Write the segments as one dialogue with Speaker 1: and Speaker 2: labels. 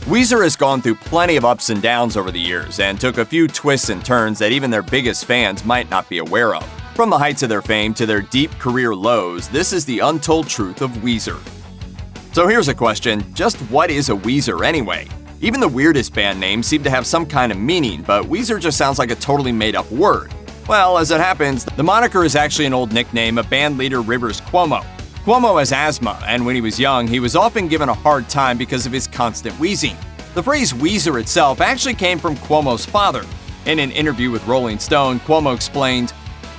Speaker 1: Weezer has gone through plenty of ups and downs over the years and took a few twists and turns that even their biggest fans might not be aware of. From the heights of their fame to their deep career lows, this is the untold truth of Weezer. So here's a question, just what is a Weezer anyway? Even the weirdest band names seem to have some kind of meaning, but Weezer just sounds like a totally made-up word. Well, as it happens, the moniker is actually an old nickname of band leader Rivers Cuomo. Cuomo has asthma, and when he was young, he was often given a hard time because of his constant wheezing. The phrase Weezer itself actually came from Cuomo's father. In an interview with Rolling Stone, Cuomo explained,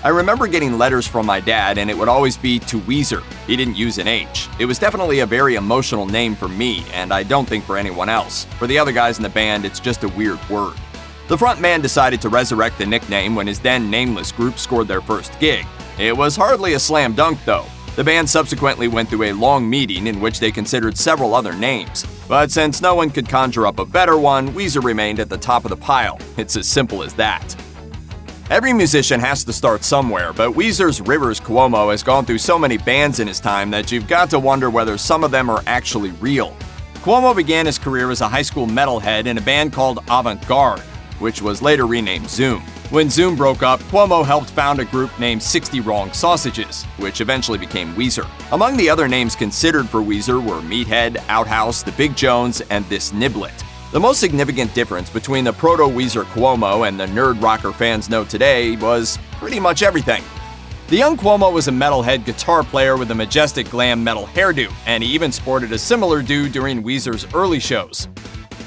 Speaker 1: "I remember getting letters from my dad, and it would always be to Weezer. He didn't use an H. It was definitely a very emotional name for me, and I don't think for anyone else. For the other guys in the band, it's just a weird word." The frontman decided to resurrect the nickname when his then nameless group scored their first gig. It was hardly a slam dunk, though. The band subsequently went through a long meeting in which they considered several other names. But since no one could conjure up a better one, Weezer remained at the top of the pile. It's as simple as that. Every musician has to start somewhere, but Weezer's Rivers Cuomo has gone through so many bands in his time that you've got to wonder whether some of them are actually real. Cuomo began his career as a high school metalhead in a band called Avant-Garde, which was later renamed Zoom. When Zoom broke up, Cuomo helped found a group named 60 Wrong Sausages, which eventually became Weezer. Among the other names considered for Weezer were Meathead, Outhouse, The Big Jones, and This Niblet. The most significant difference between the proto-Weezer Cuomo and the nerd rocker fans know today was pretty much everything. The young Cuomo was a metalhead guitar player with a majestic glam metal hairdo, and he even sported a similar do during Weezer's early shows.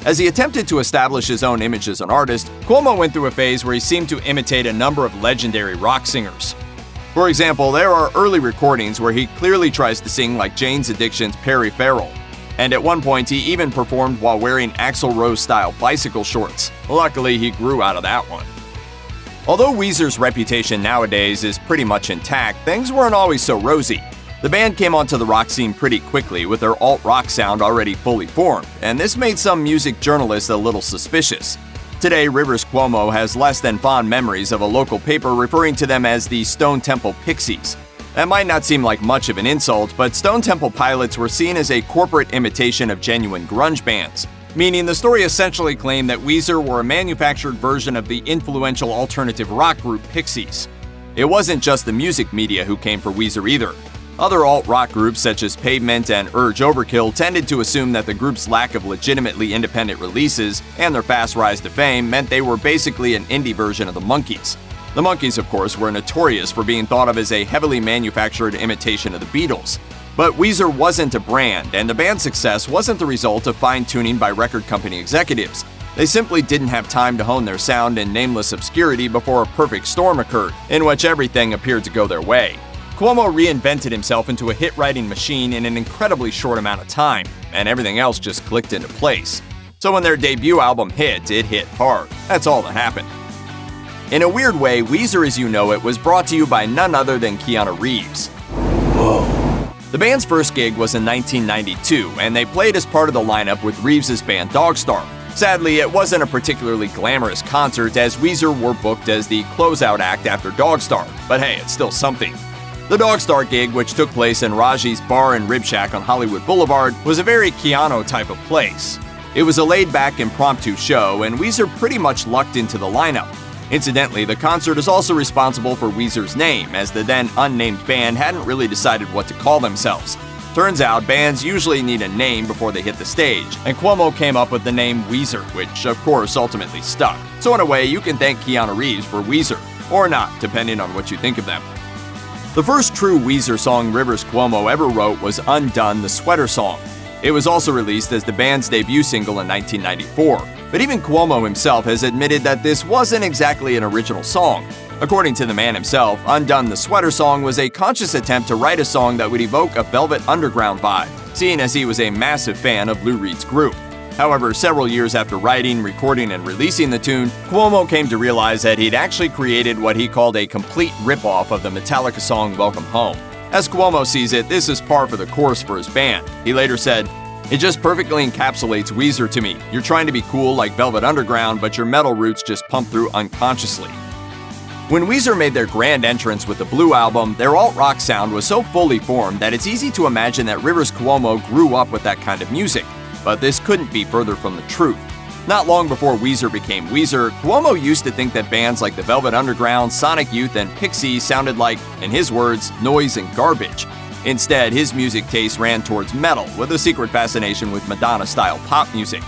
Speaker 1: As he attempted to establish his own image as an artist, Cuomo went through a phase where he seemed to imitate a number of legendary rock singers. For example, there are early recordings where he clearly tries to sing like Jane's Addiction's Perry Farrell, and at one point he even performed while wearing Axl Rose-style bicycle shorts. Luckily, he grew out of that one. Although Weezer's reputation nowadays is pretty much intact, things weren't always so rosy. The band came onto the rock scene pretty quickly with their alt-rock sound already fully formed, and this made some music journalists a little suspicious. Today, Rivers Cuomo has less than fond memories of a local paper referring to them as the Stone Temple Pixies. That might not seem like much of an insult, but Stone Temple Pilots were seen as a corporate imitation of genuine grunge bands, meaning the story essentially claimed that Weezer were a manufactured version of the influential alternative rock group Pixies. It wasn't just the music media who came for Weezer either. Other alt-rock groups such as Pavement and Urge Overkill tended to assume that the group's lack of legitimately independent releases and their fast rise to fame meant they were basically an indie version of the Monkees. The Monkees, of course, were notorious for being thought of as a heavily manufactured imitation of the Beatles. But Weezer wasn't a brand, and the band's success wasn't the result of fine-tuning by record company executives. They simply didn't have time to hone their sound in nameless obscurity before a perfect storm occurred, in which everything appeared to go their way. Cuomo reinvented himself into a hit-writing machine in an incredibly short amount of time, and everything else just clicked into place. So when their debut album hit, it hit hard. That's all that happened. In a weird way, Weezer As You Know It was brought to you by none other than Keanu Reeves. Whoa. The band's first gig was in 1992, and they played as part of the lineup with Reeves' band Dogstar. Sadly, it wasn't a particularly glamorous concert, as Weezer were booked as the closeout act after Dogstar, but hey, it's still something. The Dogstar gig, which took place in Raji's Bar and Rib Shack on Hollywood Boulevard, was a very Keanu type of place. It was a laid-back, impromptu show, and Weezer pretty much lucked into the lineup. Incidentally, the concert is also responsible for Weezer's name, as the then unnamed band hadn't really decided what to call themselves. Turns out, bands usually need a name before they hit the stage, and Cuomo came up with the name Weezer, which of course ultimately stuck. So in a way, you can thank Keanu Reeves for Weezer, or not, depending on what you think of them. The first true Weezer song Rivers Cuomo ever wrote was Undone, the Sweater Song. It was also released as the band's debut single in 1994, but even Cuomo himself has admitted that this wasn't exactly an original song. According to the man himself, Undone, the Sweater Song was a conscious attempt to write a song that would evoke a Velvet Underground vibe, seeing as he was a massive fan of Lou Reed's group. However, several years after writing, recording, and releasing the tune, Cuomo came to realize that he'd actually created what he called a complete rip-off of the Metallica song Welcome Home. As Cuomo sees it, this is par for the course for his band. He later said, "It just perfectly encapsulates Weezer to me. You're trying to be cool like Velvet Underground, but your metal roots just pump through unconsciously." When Weezer made their grand entrance with the Blue Album, their alt-rock sound was so fully formed that it's easy to imagine that Rivers Cuomo grew up with that kind of music. but this couldn't be further from the truth. Not long before Weezer became Weezer, Cuomo used to think that bands like the Velvet Underground, Sonic Youth, and Pixies sounded like, in his words, noise and garbage. Instead, his music taste ran towards metal, with a secret fascination with Madonna-style pop music.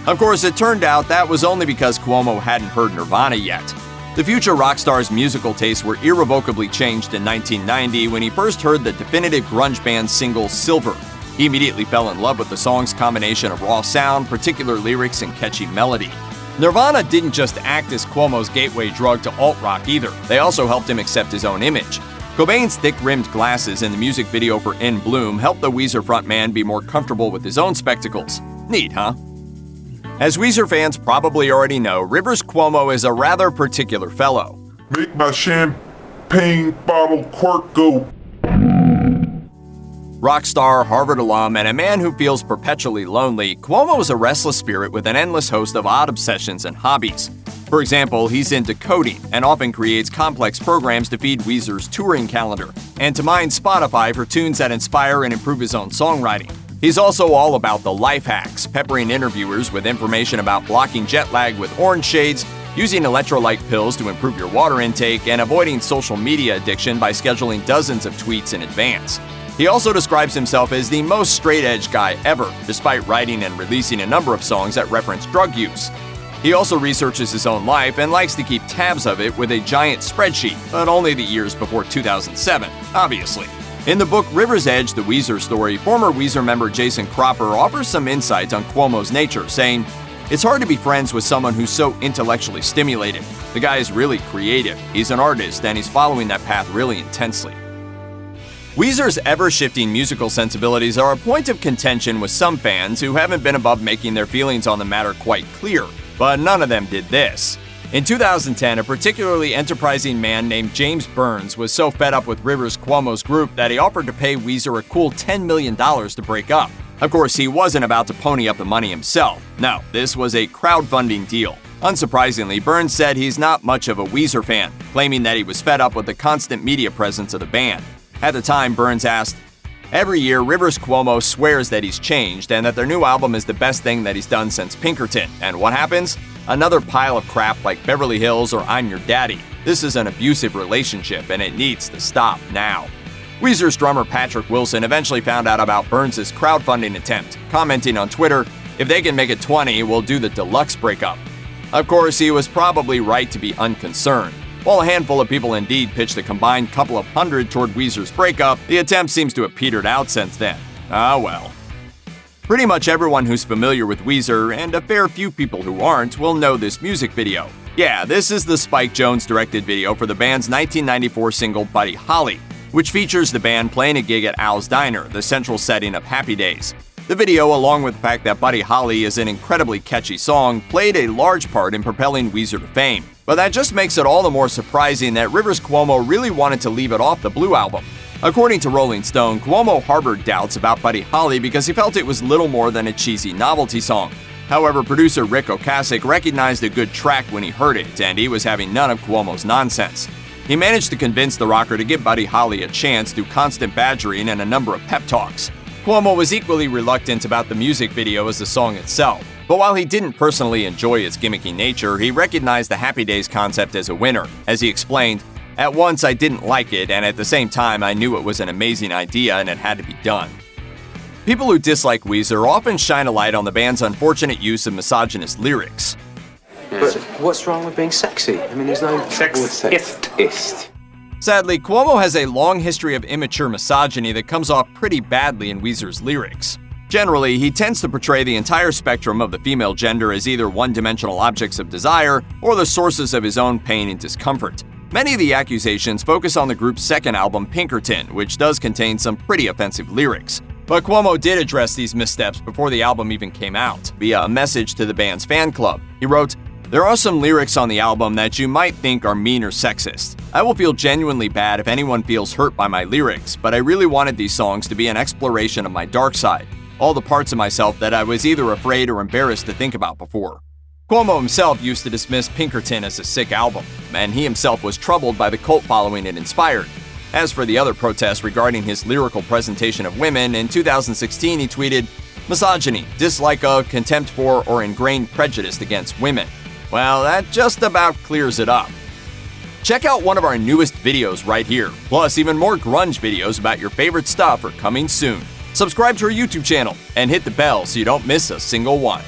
Speaker 1: Of course, it turned out that was only because Cuomo hadn't heard Nirvana yet. The future rock star's musical tastes were irrevocably changed in 1990 when he first heard the definitive grunge band's single Silver. He immediately fell in love with the song's combination of raw sound, particular lyrics, and catchy melody. Nirvana didn't just act as Cuomo's gateway drug to alt-rock either. They also helped him accept his own image. Cobain's thick-rimmed glasses in the music video for In Bloom helped the Weezer frontman be more comfortable with his own spectacles. Neat, huh? As Weezer fans probably already know, Rivers Cuomo is a rather particular fellow.
Speaker 2: Make my champagne bottle cork go.
Speaker 1: Rock star, Harvard alum, and a man who feels perpetually lonely, Cuomo is a restless spirit with an endless host of odd obsessions and hobbies. For example, he's into coding and often creates complex programs to feed Weezer's touring calendar and to mine Spotify for tunes that inspire and improve his own songwriting. He's also all about the life hacks, peppering interviewers with information about blocking jet lag with orange shades, using electrolyte pills to improve your water intake, and avoiding social media addiction by scheduling dozens of tweets in advance. He also describes himself as the most straight-edge guy ever, despite writing and releasing a number of songs that reference drug use. He also researches his own life and likes to keep tabs of it with a giant spreadsheet, but only the years before 2007, obviously. In the book River's Edge, The Weezer Story, former Weezer member Jason Cropper offers some insights on Cuomo's nature, saying, "It's hard to be friends with someone who's so intellectually stimulated. The guy is really creative, he's an artist, and he's following that path really intensely." Weezer's ever-shifting musical sensibilities are a point of contention with some fans who haven't been above making their feelings on the matter quite clear, but none of them did this. In 2010, a particularly enterprising man named James Burns was so fed up with Rivers Cuomo's group that he offered to pay Weezer a cool $10 million to break up. Of course, he wasn't about to pony up the money himself. No, this was a crowdfunding deal. Unsurprisingly, Burns said he's not much of a Weezer fan, claiming that he was fed up with the constant media presence of the band. At the time, Burns asked, "Every year, Rivers Cuomo swears that he's changed and that their new album is the best thing that he's done since Pinkerton. And what happens? Another pile of crap like Beverly Hills or I'm Your Daddy. This is an abusive relationship and it needs to stop now." Weezer's drummer Patrick Wilson eventually found out about Burns' crowdfunding attempt, commenting on Twitter, "If they can make it 20, we'll do the deluxe breakup." Of course, he was probably right to be unconcerned. While a handful of people indeed pitched a combined couple of hundred toward Weezer's breakup, the attempt seems to have petered out since then. Ah well. Pretty much everyone who's familiar with Weezer, and a fair few people who aren't, will know this music video. Yeah, this is the Spike Jonze-directed video for the band's 1994 single Buddy Holly, which features the band playing a gig at Al's Diner, the central setting of Happy Days. The video, along with the fact that Buddy Holly is an incredibly catchy song, played a large part in propelling Weezer to fame. But that just makes it all the more surprising that Rivers Cuomo really wanted to leave it off the Blue Album. According to Rolling Stone, Cuomo harbored doubts about Buddy Holly because he felt it was little more than a cheesy novelty song. However, producer Rick Ocasek recognized a good track when he heard it, and he was having none of Cuomo's nonsense. He managed to convince the rocker to give Buddy Holly a chance through constant badgering and a number of pep talks. Cuomo was equally reluctant about the music video as the song itself. But while he didn't personally enjoy its gimmicky nature, he recognized the Happy Days concept as a winner. As he explained, "At once I didn't like it, and at the same time I knew it was an amazing idea and it had to be done." People who dislike Weezer often shine a light on the band's unfortunate use of misogynist lyrics.
Speaker 3: But what's wrong with being sexy? I mean, there's no
Speaker 4: Sexist.
Speaker 1: Sadly, Cuomo has a long history of immature misogyny that comes off pretty badly in Weezer's lyrics. Generally, he tends to portray the entire spectrum of the female gender as either one-dimensional objects of desire or the sources of his own pain and discomfort. Many of the accusations focus on the group's second album, Pinkerton, which does contain some pretty offensive lyrics. But Cuomo did address these missteps before the album even came out, via a message to the band's fan club. He wrote, "There are some lyrics on the album that you might think are mean or sexist. I will feel genuinely bad if anyone feels hurt by my lyrics, but I really wanted these songs to be an exploration of my dark side. All the parts of myself that I was either afraid or embarrassed to think about before." Cuomo himself used to dismiss Pinkerton as a sick album, and he himself was troubled by the cult following it inspired. As for the other protests regarding his lyrical presentation of women, in 2016 he tweeted, Misogyny, dislike of, contempt for, or ingrained prejudice against women. Well, that just about clears it up. Check out one of our newest videos right here. Plus, even more grunge videos about your favorite stuff are coming soon. Subscribe to our YouTube channel and hit the bell so you don't miss a single one.